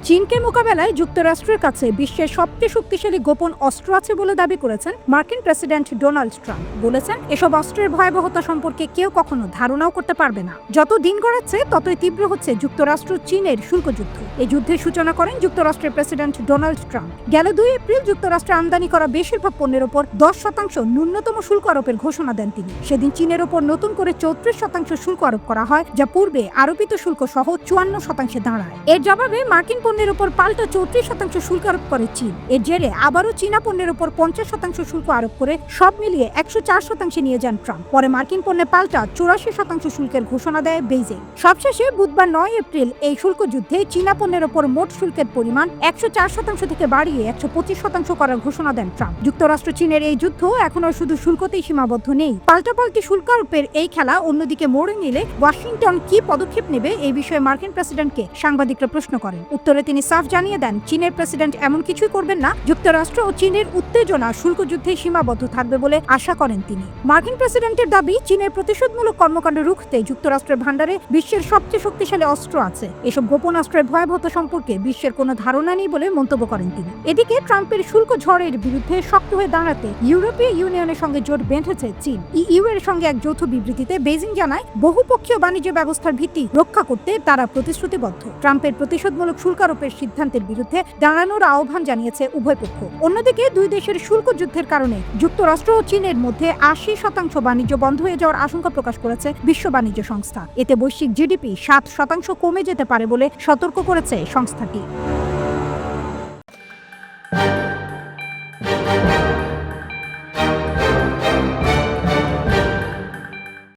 চীনকে মোকাবেলায় যুক্তরাষ্ট্রের কাছে বিশ্বের সবচেয়ে শক্তিশালী গোপন অস্ত্র আছে বলে দাবি করেছেন মার্কিন প্রেসিডেন্ট ডোনাল্ড ট্রাম্প। বলেছেন, এসব অস্ত্রের ভয়াবহতা সম্পর্কে কেউ কখনো ধারণাও করতে পারবে না। যত দিন গড়াচ্ছে ততই তীব্র হচ্ছে যুক্তরাষ্ট্র চীনের শুল্ক যুদ্ধ। এই যুদ্ধের সূচনা করেন যুক্তরাষ্ট্রের প্রেসিডেন্ট ডোনাল্ড ট্রাম্প। গেল 2 এপ্রিল যুক্তরাষ্ট্রে আমদানি করা বেশিরভাগ পণ্যের ওপর 10% ন্যূনতম শুল্ক আরোপের ঘোষণা দেন তিনি। সেদিন চীনের ওপর নতুন করে 34% শুল্ক আরোপ করা হয়, যা পূর্বে আরোপিত শুল্ক সহ 54% দাঁড়ায়। এর জবাবে মার্কিন পণ্যের ওপর পাল্টা 34% শুল্ক আরোপ করে চীন। এর জেরে আবারও চীনা পণ্যের ওপর 50% শুল্ক আরোপ করে সব মিলিয়ে 104% নিয়ে যান ট্রাম্প। পরে মার্কিন পণ্যে পাল্টা 84% শুল্কের ঘোষণা দেয় বেইজিং। সবশেষে বুধবার 9 এপ্রিল এই শুল্ক যুদ্ধে চীনা পণ্যের ওপর মোট শুল্কের পরিমাণ 104% থেকে বাড়িয়ে 125% করার ঘোষণা দেন ট্রাম্প। যুক্তরাষ্ট্র চীনের এই যুদ্ধ এখনো শুধু শুল্কতেই সীমাবদ্ধ নেই। পাল্টাপাল্টি শুল্ক আরোপের এই খেলা অন্যদিকে মোড়ে নিলে ওয়াশিংটন কি পদক্ষেপ নেবে এই বিষয়ে মার্কিন প্রেসিডেন্টকে সাংবাদিকরা প্রশ্ন করেন। উত্তরে তিনি সাফ জানিয়ে দেন, চীনের প্রেসিডেন্ট এমন কিছুই করবেন না। যুক্তরাষ্ট্র ও চীনের উত্তেজনা শুল্ক যুদ্ধে সীমাবদ্ধ থাকবে বলে আশা করেন তিনি। মার্কিন প্রেসিডেন্টের দাবি, চীনের প্রতিশোধমূলক কর্মকাণ্ড রুখতে যুক্তরাষ্ট্রের ভান্ডারে বিশ্বের সবচেয়ে শক্তিশালী অস্ত্র আছে। এসব গোপন অস্ত্রের ভয়াবহতা সম্পর্কে বিশ্বের কোনো ধারণা নেই বলে মন্তব্য করেন তিনি। এদিকে ট্রাম্পের শুল্ক ঝড়ের বিরুদ্ধে শক্ত হয়ে দাঁড়াতে ইউরোপীয় ইউনিয়নের সঙ্গে জোট বেঁধেছে চীন। ইইউ এর সঙ্গে এক যৌথ বিবৃতিতে বেইজিং জানায়, বহুপক্ষীয় বাণিজ্য ব্যবস্থার ভিত্তি রক্ষা করতে তারা প্রতিশ্রুতিবদ্ধ। ট্রাম্পের প্রতিশোধমূলক শুল্ক আরোপের সিদ্ধান্তের বিরুদ্ধে দাঁড়ানোর আহ্বান জানিয়েছে উভয় পক্ষ। অন্যদিকে দুই দেশের শুল্ক যুদ্ধের কারণে যুক্তরাষ্ট্র ও চীনের মধ্যে 80% বাণিজ্য বন্ধ হয়ে যাওয়ার আশঙ্কা প্রকাশ করেছে বিশ্ব বাণিজ্য সংস্থা। এতে বৈশ্বিক জিডিপি 7% কমে যেতে পারে বলে সতর্ক করেছে সংস্থাটি।